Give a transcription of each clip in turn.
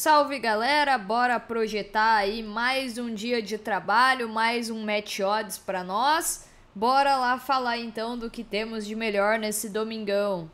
Salve galera, bora projetar aí mais um dia de trabalho, mais um Match Odds pra nós. Bora lá falar então do que temos de melhor nesse domingão.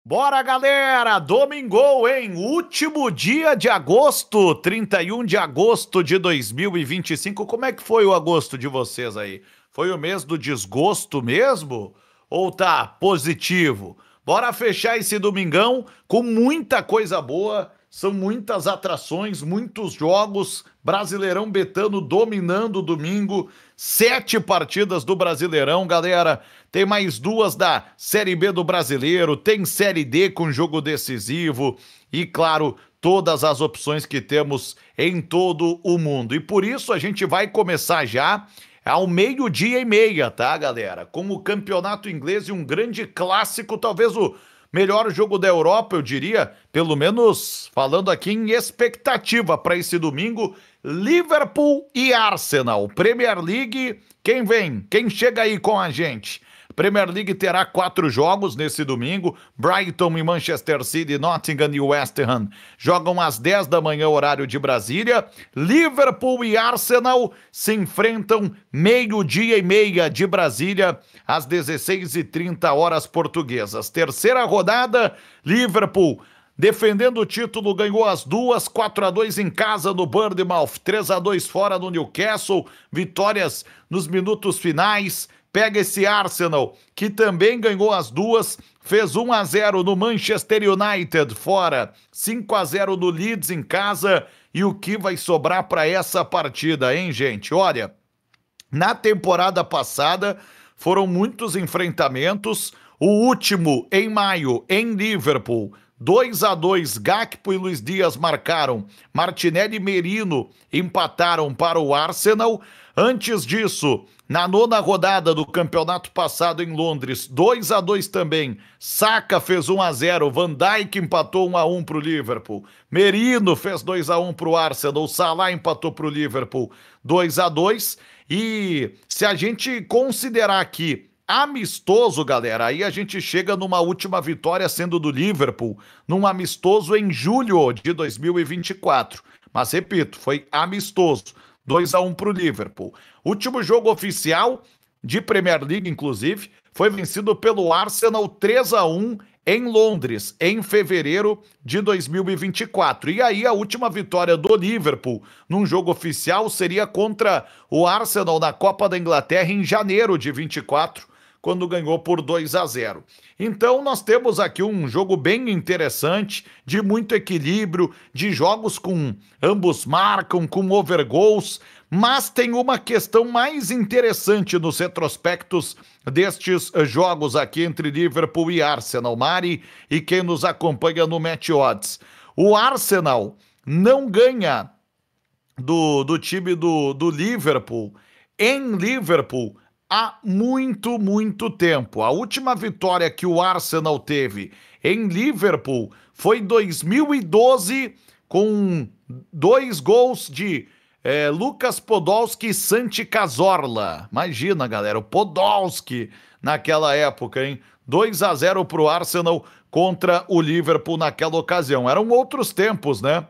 Bora, galera! Domingou, hein? Último dia de agosto, 31 de agosto de 2025. Como é que foi o agosto de vocês aí? Foi o mês do desgosto mesmo? Ou tá positivo? Bora fechar esse domingão com muita coisa boa. São muitas atrações, muitos jogos. Brasileirão betano dominando o domingo. 7 partidas do Brasileirão, galera. Tem mais 2 da Série B do Brasileiro. Tem Série D com jogo decisivo. E, claro, todas as opções que temos em todo o mundo. E por isso a gente vai começar já ao 12:30, tá, galera? Com o campeonato inglês e um grande clássico, talvez o melhor jogo da Europa, eu diria, pelo menos falando aqui em expectativa para esse domingo, Liverpool e Arsenal. Premier League, quem vem? Quem chega aí com a gente? Premier League terá 4 jogos nesse domingo. Brighton e Manchester City, Nottingham e West Ham jogam às 10 da manhã, horário de Brasília. Liverpool e Arsenal se enfrentam 12:30 de Brasília, às 16:30 horas portuguesas. Terceira rodada, Liverpool defendendo o título, ganhou as duas, 4-2 em casa no Bournemouth, 3-2 fora no Newcastle, vitórias nos minutos finais. Pega esse Arsenal, que também ganhou as duas, fez 1-0 no Manchester United fora, 5-0 no Leeds em casa. E o que vai sobrar para essa partida, hein, gente? Olha, na temporada passada foram muitos enfrentamentos, o último em maio em Liverpool, 2-2, Gakpo e Luiz Dias marcaram, Martinelli e Merino empataram para o Arsenal. Antes disso, na 9ª rodada do campeonato passado em Londres, 2-2 também, Saka fez 1-0, Van Dijk empatou 1-1 para o Liverpool, Merino fez 2-1 para o Arsenal, Salah empatou para o Liverpool 2-2. E se a gente considerar aqui amistoso, galera, aí a gente chega numa última vitória sendo do Liverpool, num amistoso em julho de 2024. Mas repito, foi amistoso. 2-1 para o Liverpool. Último jogo oficial de Premier League, inclusive, foi vencido pelo Arsenal 3-1 em Londres, em fevereiro de 2024. E aí a última vitória do Liverpool num jogo oficial seria contra o Arsenal na Copa da Inglaterra em janeiro de 24, quando ganhou por 2-0. Então nós temos aqui um jogo bem interessante, de muito equilíbrio, de jogos com ambos marcam, com overgoals, mas tem uma questão mais interessante nos retrospectos destes jogos aqui entre Liverpool e Arsenal, Mari, e quem nos acompanha no Match Odds. O Arsenal não ganha do time do Liverpool em Liverpool há muito tempo. A última vitória que o Arsenal teve em Liverpool foi em 2012, com 2 gols de Lucas Podolski e Santi Cazorla. Imagina, galera, o Podolski naquela época, hein? 2-0 para o Arsenal contra o Liverpool naquela ocasião. Eram outros tempos, né?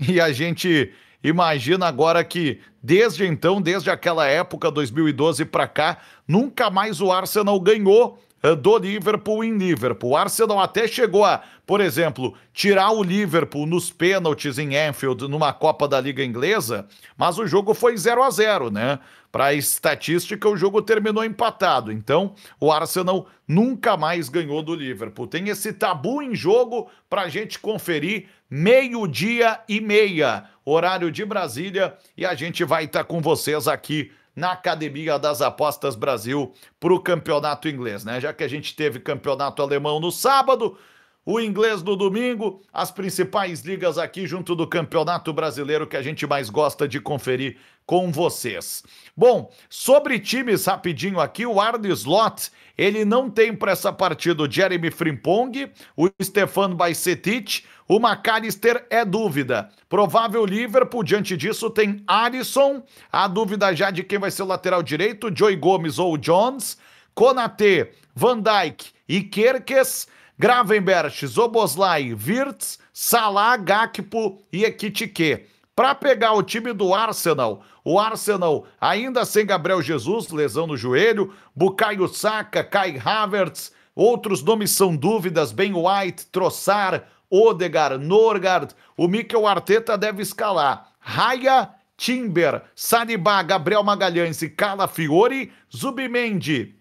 E a gente imagina agora que desde então, desde aquela época, 2012 para cá, nunca mais o Arsenal ganhou do Liverpool em Liverpool. O Arsenal até chegou a, por exemplo, tirar o Liverpool nos pênaltis em Anfield numa Copa da Liga Inglesa, mas o jogo foi 0-0, né? Para a estatística, o jogo terminou empatado. Então, o Arsenal nunca mais ganhou do Liverpool. Tem esse tabu em jogo para a gente conferir, 12:30, horário de Brasília, e a gente vai estar com vocês aqui na Academia das Apostas Brasil para o campeonato inglês, né? Já que a gente teve campeonato alemão no sábado, o inglês no domingo, as principais ligas aqui junto do Campeonato Brasileiro que a gente mais gosta de conferir com vocês. Bom, sobre times rapidinho aqui, o Arne Slot, ele não tem para essa partida o Jeremy Frimpong, o Stefan Bajcetic, o McAllister é dúvida. Provável Liverpool, diante disso tem Alisson, a dúvida já de quem vai ser o lateral direito, Joey Gomes ou Jones, Konaté, Van Dijk e Kerkez, Gravenberch, Szoboszlai, Wirtz, Salah, Gakpo e Ekitike. Para pegar o time do Arsenal, o Arsenal ainda sem Gabriel Jesus, lesão no joelho, Bukayo Saka, Kai Havertz, outros nomes são dúvidas, Ben White, Trossard, Odegaard, Norgard, o Mikel Arteta deve escalar Raya, Timber, Saliba, Gabriel Magalhães e Calafiori, Zubimendi,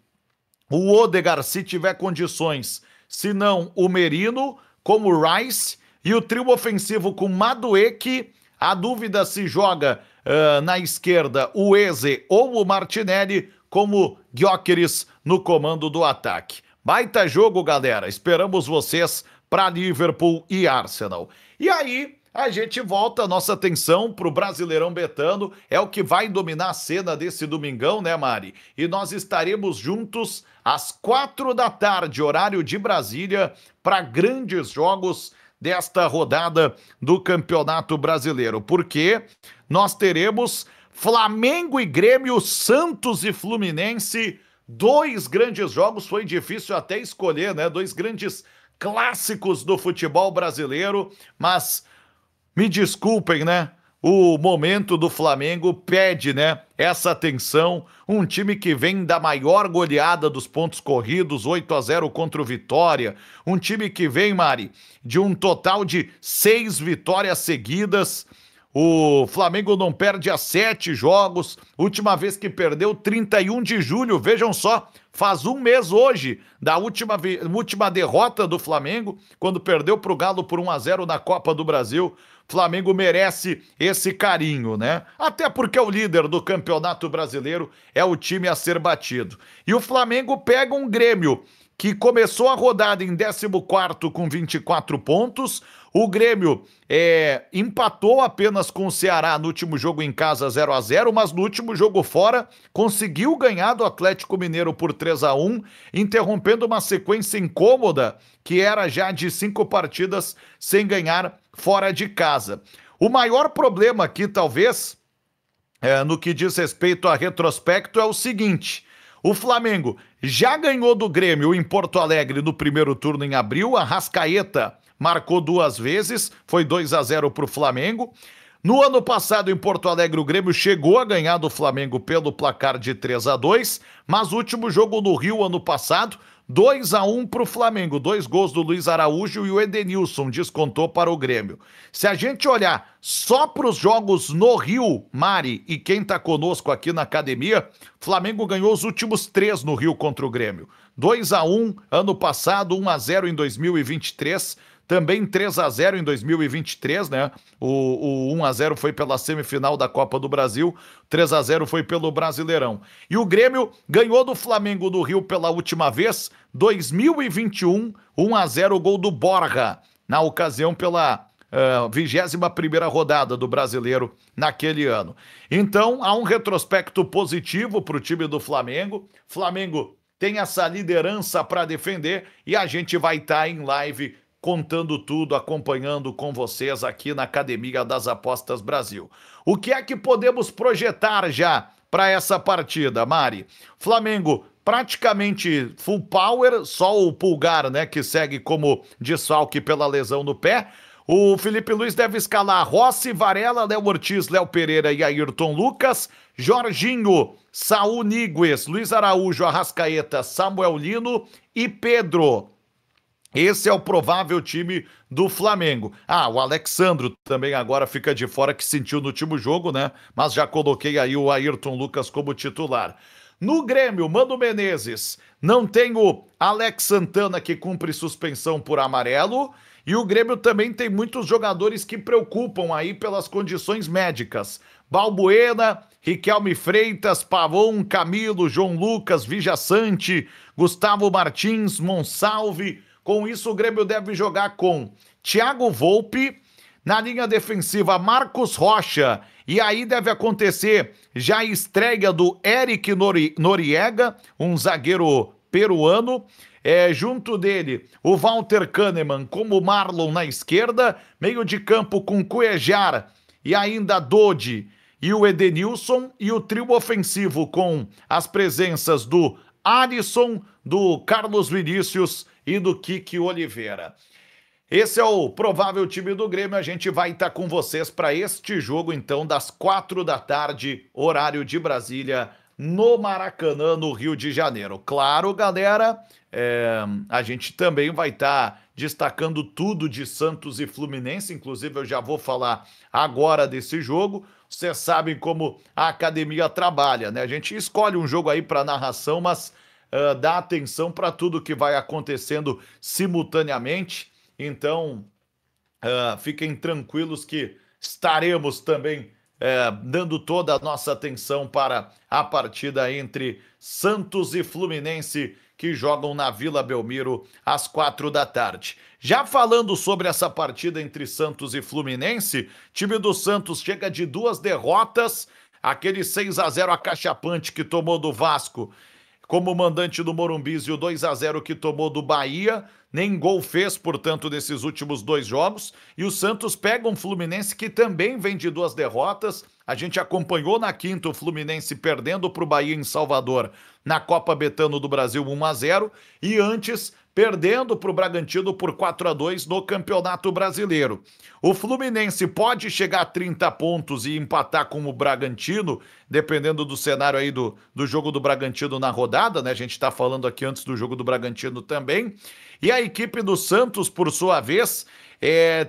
o Odegaard se tiver condições, se não o Merino, como Rice, e o trio ofensivo com Madueke. A dúvida se joga na esquerda o Eze ou o Martinelli, como Gyökeres no comando do ataque. Baita jogo, galera. Esperamos vocês para Liverpool e Arsenal. E aí, a gente volta a nossa atenção para o Brasileirão Betano. É o que vai dominar a cena desse domingão, né, Mari? E nós estaremos juntos às 4 da tarde, horário de Brasília, para grandes jogos desta rodada do Campeonato Brasileiro, porque nós teremos Flamengo e Grêmio, Santos e Fluminense, 2 grandes jogos, foi difícil até escolher, né? 2 grandes clássicos do futebol brasileiro, mas me desculpem, né? O momento do Flamengo pede, né, essa atenção. Um time que vem da maior goleada dos pontos corridos, 8-0 contra o Vitória. Um time que vem, Mari, de um total de 6 vitórias seguidas. O Flamengo não perde há 7 jogos. Última vez que perdeu, 31 de julho. Vejam só, faz um mês hoje da última derrota do Flamengo, quando perdeu para o Galo por 1-0 na Copa do Brasil. Flamengo merece esse carinho, né? Até porque é o líder do Campeonato Brasileiro, é o time a ser batido. E o Flamengo pega um Grêmio que começou a rodada em 14º com 24 pontos. O Grêmio empatou apenas com o Ceará no último jogo em casa 0-0, mas no último jogo fora conseguiu ganhar do Atlético Mineiro por 3-1, interrompendo uma sequência incômoda que era já de 5 partidas sem ganhar fora de casa. O maior problema aqui, talvez, no que diz respeito a retrospecto, é o seguinte: o Flamengo já ganhou do Grêmio em Porto Alegre no primeiro turno em abril. A Arrascaeta marcou 2 vezes, foi 2-0 para o Flamengo. No ano passado, em Porto Alegre, o Grêmio chegou a ganhar do Flamengo pelo placar de 3-2, mas o último jogo no Rio, ano passado, 2-1 para o Flamengo, 2 gols do Luiz Araújo e o Edenilson descontou para o Grêmio. Se a gente olhar só para os jogos no Rio, Mari, e quem está conosco aqui na academia, Flamengo ganhou os últimos 3 no Rio contra o Grêmio. 2-1 ano passado, 1-0 em 2023, também 3-0 em 2023, né? O 1-0 foi pela semifinal da Copa do Brasil, 3-0 foi pelo Brasileirão. E o Grêmio ganhou do Flamengo no Rio pela última vez, 2021, 1-0, gol do Borja, na ocasião pela 21ª rodada do Brasileiro naquele ano. Então, há um retrospecto positivo para o time do Flamengo. Flamengo tem essa liderança para defender e a gente vai estar em live contando tudo, acompanhando com vocês aqui na Academia das Apostas Brasil. O que é que podemos projetar já para essa partida, Mari? Flamengo praticamente full power, só o Pulgar, né, que segue como desfalque pela lesão no pé. O Felipe Luiz deve escalar Rossi, Varela, Léo Ortiz, Léo Pereira e Ayrton Lucas, Jorginho, Saúl Níguez, Luiz Araújo, Arrascaeta, Samuel Lino e Pedro. Esse é o provável time do Flamengo. O Alexandro também agora fica de fora, que sentiu no último jogo, né? Mas já coloquei aí o Ayrton Lucas como titular. No Grêmio, Mano Menezes, não tem o Alex Santana, que cumpre suspensão por amarelo, e o Grêmio também tem muitos jogadores que preocupam aí pelas condições médicas. Balbuena, Riquelme Freitas, Pavon, Camilo, João Lucas, Vijaçante, Gustavo Martins, Monsalve. Com isso, o Grêmio deve jogar com Thiago Volpi, na linha defensiva Marcos Rocha, e aí deve acontecer já a estreia do Eric Noriega, um zagueiro peruano, junto dele o Walter Kahneman como Marlon na esquerda, meio de campo com Cuejar e ainda Dodi e o Edenilson, e o trio ofensivo com as presenças do Alisson, do Carlos Vinícius e do Kiki Oliveira. Esse é o provável time do Grêmio, a gente vai estar com vocês para este jogo, então, das 4 da tarde, horário de Brasília, no Maracanã, no Rio de Janeiro. Claro, galera, a gente também vai estar destacando tudo de Santos e Fluminense, inclusive eu já vou falar agora desse jogo. Vocês sabem como a academia trabalha, né? A gente escolhe um jogo aí para narração, mas dá atenção para tudo que vai acontecendo simultaneamente. Então, fiquem tranquilos que estaremos também dando toda a nossa atenção para a partida entre Santos e Fluminense, que jogam na Vila Belmiro às 4 da tarde. Já falando sobre essa partida entre Santos e Fluminense, time do Santos chega de 2 derrotas, aquele 6-0 acachapante que tomou do Vasco como mandante do Morumbi e o 2-0 que tomou do Bahia, nem gol fez, portanto, desses últimos 2 jogos. E o Santos pega um Fluminense que também vem de 2 derrotas. A gente acompanhou na quinta o Fluminense perdendo para o Bahia em Salvador na Copa Betano do Brasil 1-0 e antes perdendo para o Bragantino por 4-2 no Campeonato Brasileiro. O Fluminense pode chegar a 30 pontos e empatar com o Bragantino, dependendo do cenário aí do jogo do Bragantino na rodada, né? A gente está falando aqui antes do jogo do Bragantino também. E a equipe do Santos, por sua vez,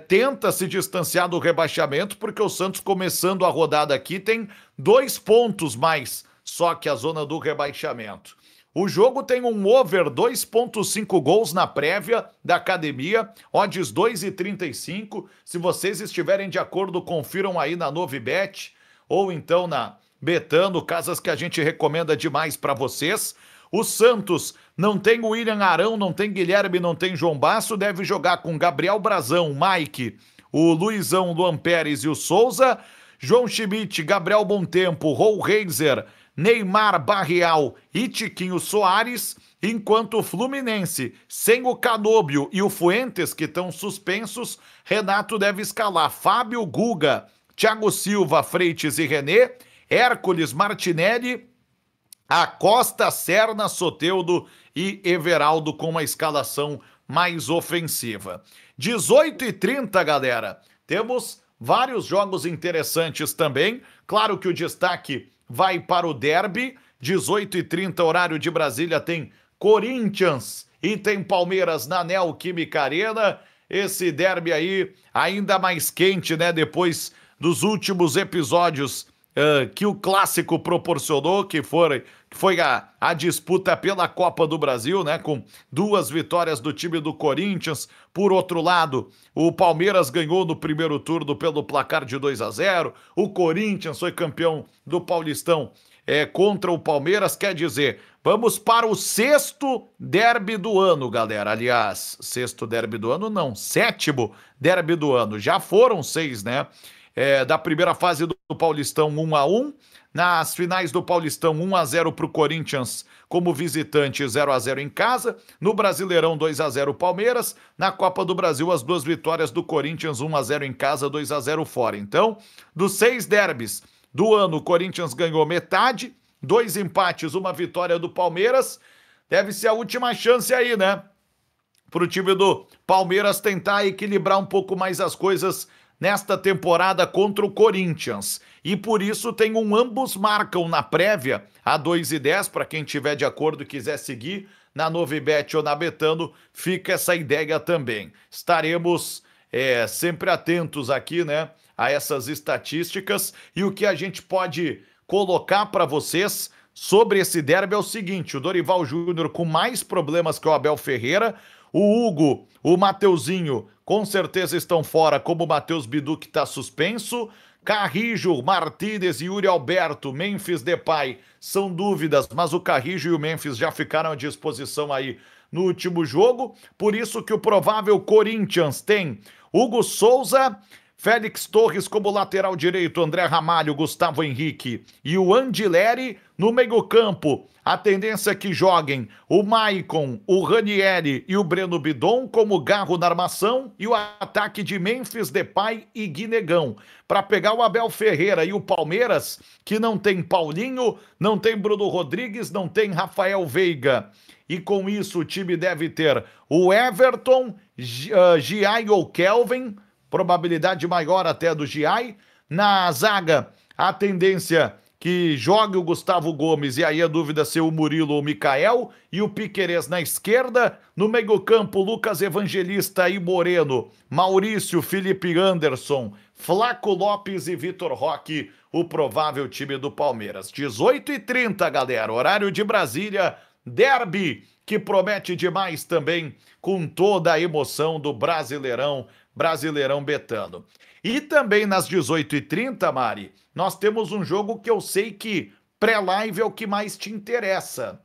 tenta se distanciar do rebaixamento, porque o Santos, começando a rodada aqui, tem 2 pontos mais só que a zona do rebaixamento. O jogo tem um over 2.5 gols na prévia da academia, odds 2,35. Se vocês estiverem de acordo, confiram aí na Novibet ou então na Betano, casas que a gente recomenda demais para vocês. O Santos não tem o William Arão, não tem Guilherme, não tem João Basso, deve jogar com Gabriel Brazão, Mike, o Luizão, Luan Pérez e o Souza, João Schmidt, Gabriel Bontempo, Raul Reiser, Neymar, Barreal e Tiquinho Soares, enquanto o Fluminense, sem o Canóbio e o Fuentes, que estão suspensos, Renato deve escalar Fábio, Guga, Thiago Silva, Freitas e René, Hércules, Martinelli, Acosta, Serna, Soteldo e Everaldo com uma escalação mais ofensiva. 18h30, galera. Temos vários jogos interessantes também. Claro que o destaque vai para o derby. 18h30, horário de Brasília, tem Corinthians e tem Palmeiras na Neoquímica Arena. Esse derby aí ainda mais quente, né? Depois dos últimos episódios que o Clássico proporcionou, que foi a disputa pela Copa do Brasil, né, com 2 vitórias do time do Corinthians. Por outro lado, o Palmeiras ganhou no primeiro turno pelo placar de 2-0, o Corinthians foi campeão do Paulistão contra o Palmeiras. Quer dizer, vamos para o 6º derby do ano, galera. Aliás, 6º derby do ano não, 7º derby do ano. Já foram 6, né? Da primeira fase do Paulistão 1-1, nas finais do Paulistão 1-0 para o Corinthians como visitante, 0-0 em casa, no Brasileirão 2-0 Palmeiras, na Copa do Brasil as 2 vitórias do Corinthians, 1-0 em casa, 2-0 fora. Então, dos 6 derbys do ano, o Corinthians ganhou metade, 2 empates, 1 vitória do Palmeiras. Deve ser a última chance aí, né, para o time do Palmeiras tentar equilibrar um pouco mais as coisas nesta temporada contra o Corinthians. E por isso tem um ambos marcam na prévia a 2,10, para quem tiver de acordo e quiser seguir na Novibet ou na Betano, fica essa ideia também. Estaremos sempre atentos aqui, né, a essas estatísticas, e o que a gente pode colocar para vocês sobre esse derby é o seguinte: o Dorival Júnior com mais problemas que o Abel Ferreira, o Hugo, o Mateuzinho, com certeza estão fora, como o Matheus Bidu, que está suspenso. Carrijo, Martínez e Yuri Alberto, Memphis Depay, são dúvidas, mas o Carrijo e o Memphis já ficaram à disposição aí no último jogo. Por isso que o provável Corinthians tem Hugo Souza, Félix Torres como lateral direito, André Ramalho, Gustavo Henrique e o Andileri no meio-campo. A tendência é que joguem o Maicon, o Ranieri e o Breno Bidon como garro na armação e o ataque de Memphis Depay e Guinegão. Para pegar o Abel Ferreira e o Palmeiras, que não tem Paulinho, não tem Bruno Rodrigues, não tem Rafael Veiga. E com isso o time deve ter o Everton, Giai ou Kelvin, probabilidade maior até do Giai. Na zaga, a tendência que jogue o Gustavo Gomes, e aí a dúvida se o Murilo ou o Mikael, e o Piquerez na esquerda. No meio-campo, Lucas Evangelista e Moreno, Maurício, Felipe Anderson, Flaco Lopes e Vitor Roque, o provável time do Palmeiras. 18h30, galera, horário de Brasília, derby, que promete demais também, com toda a emoção do Brasileirão betano. E também nas 18h30, Mari, nós temos um jogo que eu sei que pré-live é o que mais te interessa.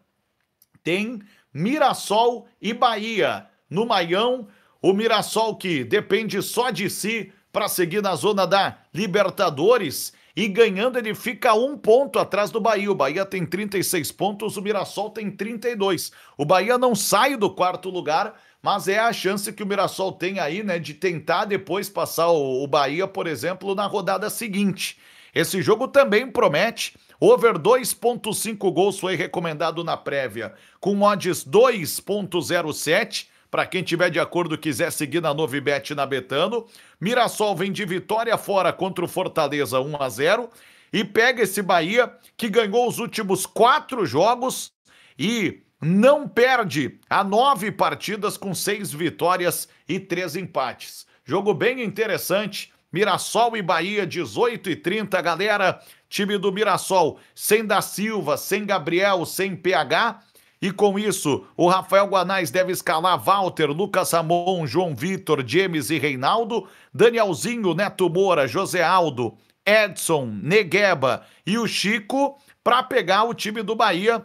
Tem Mirassol e Bahia no Maião. O Mirassol que depende só de si para seguir na zona da Libertadores. E ganhando ele fica 1 ponto atrás do Bahia. O Bahia tem 36 pontos, o Mirassol tem 32. O Bahia não sai do 4º lugar, mas é a chance que o Mirassol tem aí, né, de tentar depois passar o Bahia, por exemplo, na rodada seguinte. Esse jogo também promete. Over 2.5 gols foi recomendado na prévia, com odds 2.07. Para quem tiver de acordo, quiser seguir na Novibet na Betano. Mirassol vem de vitória fora contra o Fortaleza 1-0 e pega esse Bahia que ganhou os últimos 4 jogos e não perde há 9 partidas com 6 vitórias e 3 empates. Jogo bem interessante. Mirassol e Bahia, 18h30, galera. Time do Mirassol sem Da Silva, sem Gabriel, sem PH. E com isso, o Rafael Guanais deve escalar Walter, Lucas Ramon, João Vitor, James e Reinaldo, Danielzinho, Neto Moura, José Aldo, Edson, Negueba e o Chico para pegar o time do Bahia,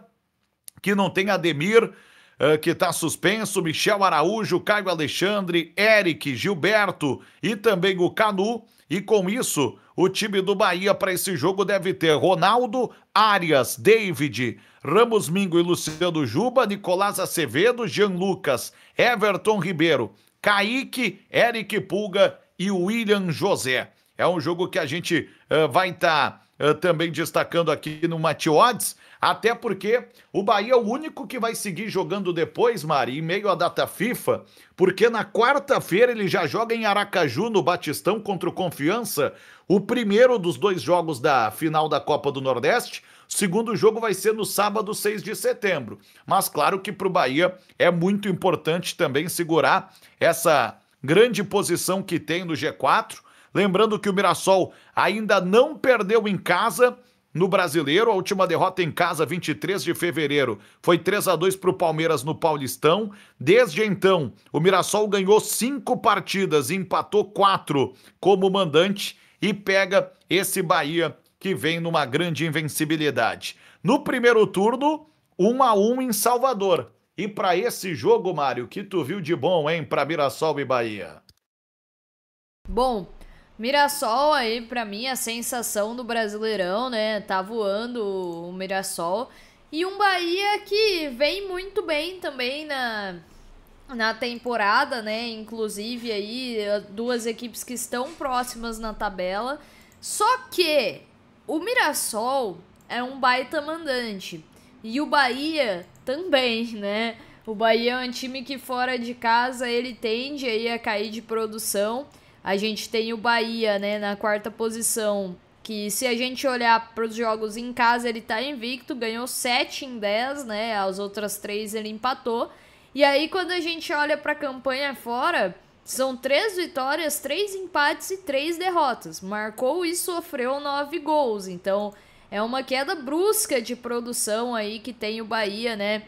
que não tem Ademir, que está suspenso, Michel Araújo, Caio Alexandre, Eric, Gilberto e também o Canu. E com isso, o time do Bahia para esse jogo deve ter Ronaldo, Arias, David, Ramos Mingo e Luciano Juba, Nicolás Acevedo, Jean Lucas, Everton Ribeiro, Kaique, Eric Pulga e William José. É um jogo que a gente vai estar também destacando aqui no Mate Odds, até porque o Bahia é o único que vai seguir jogando depois, Mari, em meio à data FIFA, porque na quarta-feira ele já joga em Aracaju, no Batistão, contra o Confiança, o primeiro dos 2 jogos da final da Copa do Nordeste. O segundo jogo vai ser no sábado, 6 de setembro. Mas claro que para o Bahia é muito importante também segurar essa grande posição que tem no G4. Lembrando que o Mirassol ainda não perdeu em casa no Brasileiro. A última derrota em casa, 23 de fevereiro, foi 3-2 para o Palmeiras no Paulistão. Desde então, o Mirassol ganhou 5 partidas e empatou 4 como mandante e pega esse Bahia que vem numa grande invencibilidade. No primeiro turno, 1-1 em Salvador. E para esse jogo, Mário, que tu viu de bom, hein, para Mirassol e Bahia? Bom, Mirassol aí, pra mim, a sensação do Brasileirão, né? Tá voando o Mirassol. E um Bahia que vem muito bem também na temporada, né? Inclusive aí, 2 equipes que estão próximas na tabela. Só que o Mirassol é um baita mandante. E o Bahia também, né? O Bahia é um time que fora de casa ele tende aí a cair de produção. A gente tem o Bahia, né, na 4ª posição, que se a gente olhar para os jogos em casa, ele tá invicto, ganhou 7 em 10, né, as outras 3 ele empatou. E aí quando a gente olha para a campanha fora, são 3 vitórias, 3 empates e 3 derrotas. Marcou e sofreu 9 gols, então é uma queda brusca de produção aí que tem o Bahia, né,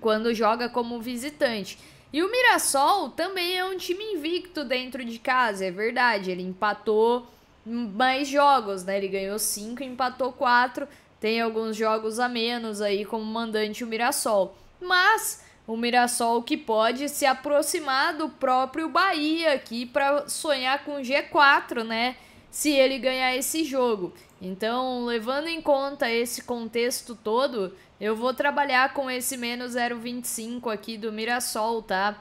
quando joga como visitante. E o Mirassol também é um time invicto dentro de casa, é verdade. Ele empatou mais jogos, né? Ele ganhou 5, empatou 4. Tem alguns jogos a menos aí como mandante o Mirassol. Mas o Mirassol que pode se aproximar do próprio Bahia aqui para sonhar com G4, né? Se ele ganhar esse jogo. Então, levando em conta esse contexto todo, eu vou trabalhar com esse menos 0,25 aqui do Mirassol, tá?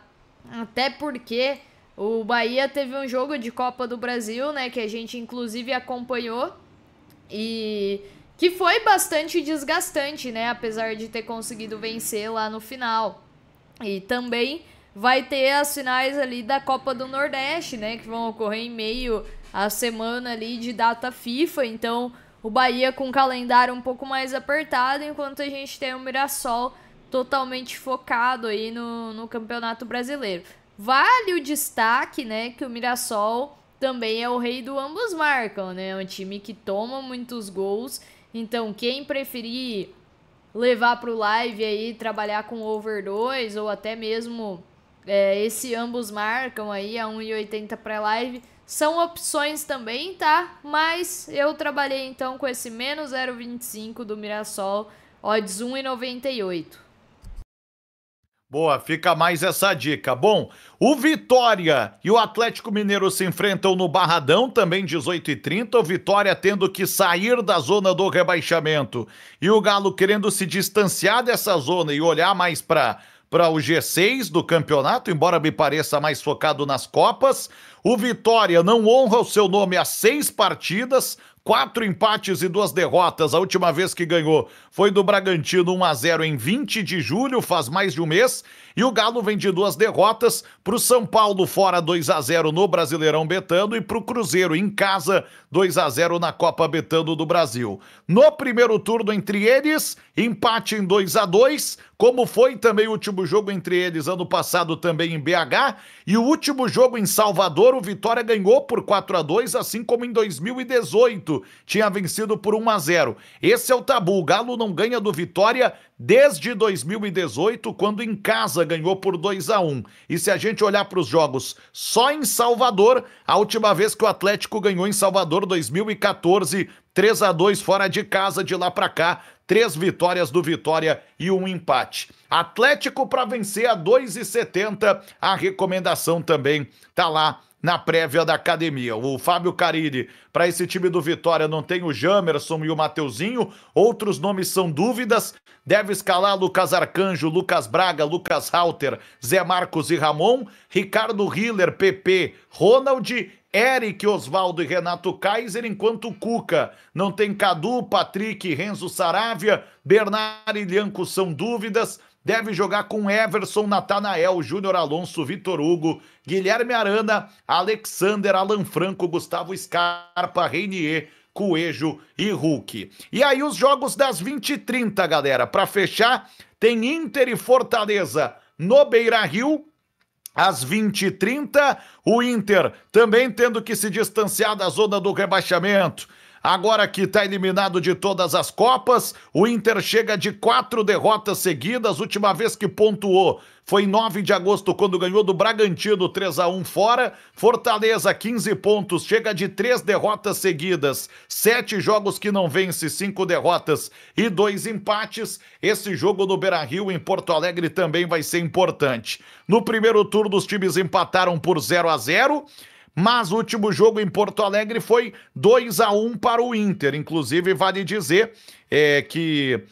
Até porque o Bahia teve um jogo de Copa do Brasil, né? Que a gente inclusive acompanhou e que foi bastante desgastante, né? Apesar de ter conseguido vencer lá no final. E também vai ter as finais ali da Copa do Nordeste, né? Que vão ocorrer em meio à semana ali de data FIFA. Então, o Bahia com um calendário um pouco mais apertado, enquanto a gente tem o Mirassol totalmente focado aí no Campeonato Brasileiro. Vale o destaque, né? Que o Mirassol também é o rei do ambos marcam, né? É um time que toma muitos gols. Então, quem preferir levar para o live aí, trabalhar com over 2 ou até mesmo esse ambos marcam aí a 1,80 pré-live, são opções também, tá? Mas eu trabalhei então com esse menos 0,25 do Mirassol, odds 1,98. Boa, fica mais essa dica. Bom, o Vitória e o Atlético Mineiro se enfrentam no Barradão, também 18h30. O Vitória tendo que sair da zona do rebaixamento e o Galo querendo se distanciar dessa zona e olhar mais para o G6 do campeonato, embora me pareça mais focado nas Copas. O Vitória não honra o seu nome há 6 partidas, 4 empates e 2 derrotas. A última vez que ganhou foi do Bragantino 1-0 em 20 de julho, faz mais de um mês. E o Galo vem de 2 derrotas para o São Paulo fora 2-0 no Brasileirão Betano e para o Cruzeiro em casa 2-0 na Copa Betano do Brasil. No primeiro turno entre eles, empate em 2-2, como foi também o último jogo entre eles ano passado também em BH, e o último jogo em Salvador, o Vitória ganhou por 4-2, assim como em 2018 tinha vencido por 1-0. Esse é o tabu, o Galo não ganha do Vitória desde 2018, quando em casa ganhou por 2-1. E se a gente olhar para os jogos só em Salvador, a última vez que o Atlético ganhou em Salvador, 2014, 3-2 fora de casa, de lá para cá, 3 vitórias do Vitória e 1 empate. Atlético para vencer a 2,70, a recomendação também tá lá na prévia da academia. O Fábio Carille, para esse time do Vitória, não tem o Jamerson e o Mateuzinho, outros nomes são dúvidas, deve escalar Lucas Arcanjo, Lucas Braga, Lucas Halter, Zé Marcos e Ramon, Ricardo Hiller, PP, Ronald, Eric, Osvaldo e Renato Kaiser, enquanto o Cuca não tem Cadu, Patrick, Renzo Saravia, Bernard e Lianco são dúvidas, deve jogar com Everson, Natanael, Júnior Alonso, Vitor Hugo, Guilherme Arana, Alexander, Alan Franco, Gustavo Scarpa, Reinier, Coelho e Hulk. E aí os jogos das 20h30, galera, para fechar, tem Inter e Fortaleza no Beira-Rio, às 20h30, o Inter também tendo que se distanciar da zona do rebaixamento. Agora que está eliminado de todas as Copas, o Inter chega de 4 derrotas seguidas. Última vez que pontuou foi em 9 de agosto, quando ganhou do Bragantino 3-1 fora. Fortaleza, 15 pontos, chega de 3 derrotas seguidas. 7 jogos que não vence, 5 derrotas e 2 empates. Esse jogo no Beira-Rio, em Porto Alegre, também vai ser importante. No primeiro turno, os times empataram por 0-0. Mas o último jogo em Porto Alegre foi 2-1 para o Inter. Inclusive, vale dizer que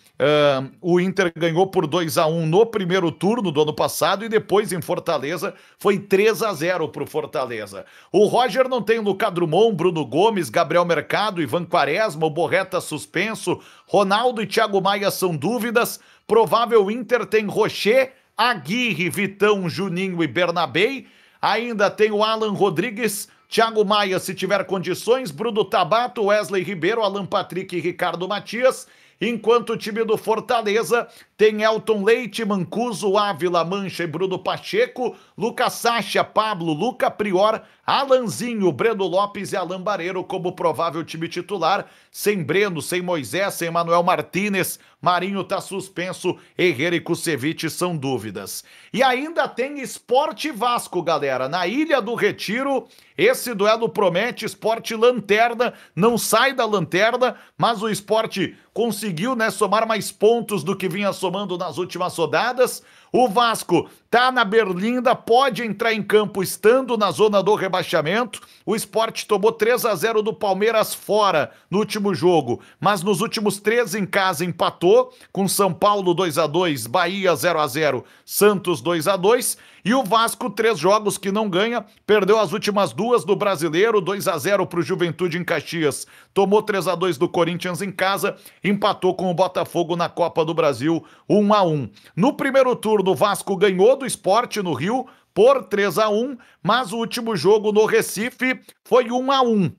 o Inter ganhou por 2-1 no primeiro turno do ano passado e depois em Fortaleza foi 3-0 para o Fortaleza. O Roger não tem Lucas Drummond, Bruno Gomes, Gabriel Mercado, Ivan Quaresma, o Borreta suspenso, Ronaldo e Thiago Maia são dúvidas. Provável Inter tem Rocher, Aguirre, Vitão, Juninho e Bernabei. Ainda tem o Alan Rodrigues, Thiago Maia, se tiver condições, Bruno Tabato, Wesley Ribeiro, Alan Patrick e Ricardo Matias. Enquanto o time do Fortaleza tem Elton Leite, Mancuso, Ávila, Mancha e Bruno Pacheco, Lucas Sacha, Pablo, Luca Prior, Alanzinho, Breno Lopes e Alan Bareiro como provável time titular, sem Breno, sem Moisés, sem Manuel Martínez, Marinho tá suspenso, Herrera e Kusevich são dúvidas. E ainda tem Sport Vasco, galera, na Ilha do Retiro. Esse duelo promete, Sport lanterna, não sai da lanterna, mas o Sport conseguiu, né, somar mais pontos do que vinha somando nas últimas rodadas. O Vasco tá na berlinda, pode entrar em campo estando na zona do rebaixamento. O Sport tomou 3-0 do Palmeiras fora no último jogo, mas nos últimos 3 em casa empatou, com São Paulo 2-2, Bahia 0-0, Santos 2-2. E o Vasco, 3 jogos que não ganha, perdeu as últimas 2 do Brasileiro, 2-0 para o Juventude em Caxias, tomou 3-2 do Corinthians em casa, empatou com o Botafogo na Copa do Brasil, 1-1. No primeiro turno, o Vasco ganhou do Sport no Rio por 3-1, mas o último jogo no Recife foi 1-1.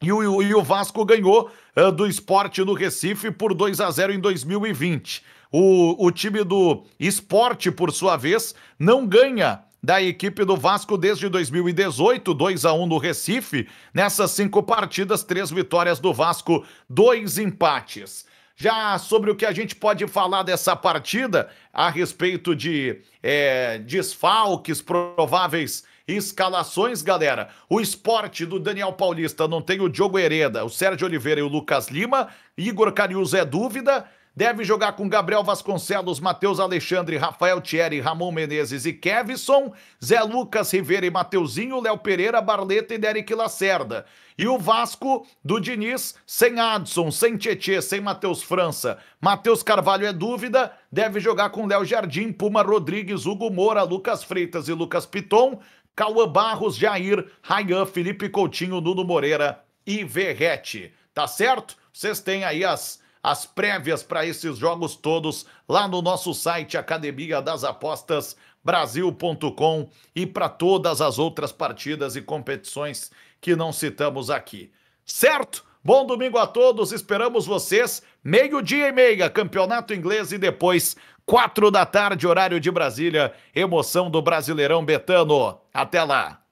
E o Vasco ganhou do Sport no Recife por 2-0 em 2020. O time do Sport, por sua vez, não ganha da equipe do Vasco desde 2018, 2-1 no Recife. Nessas 5 partidas, 3 vitórias do Vasco, 2 empates. Já sobre o que a gente pode falar dessa partida, a respeito de desfalques, prováveis escalações, galera. O Sport do Daniel Paulista não tem o Diogo Hereda, o Sérgio Oliveira e o Lucas Lima. Igor Cariús é dúvida. Deve jogar com Gabriel Vasconcelos, Matheus Alexandre, Rafael Thierry, Ramon Menezes e Kevson, Zé Lucas, Rivera e Mateuzinho, Léo Pereira, Barleta e Derek Lacerda. E o Vasco do Diniz, sem Adson, sem Tietê, sem Matheus França, Matheus Carvalho é dúvida, deve jogar com Léo Jardim, Puma Rodrigues, Hugo Moura, Lucas Freitas e Lucas Piton, Cauã Barros, Jair, Rayan, Felipe Coutinho, Nuno Moreira e Verrete. Tá certo? Vocês têm aí as prévias para esses jogos todos lá no nosso site Academia das Apostas Brasil.com e para todas as outras partidas e competições que não citamos aqui. Certo? Bom domingo a todos, esperamos vocês, 12:30, Campeonato Inglês e depois 4 da tarde, horário de Brasília, emoção do Brasileirão Betano. Até lá!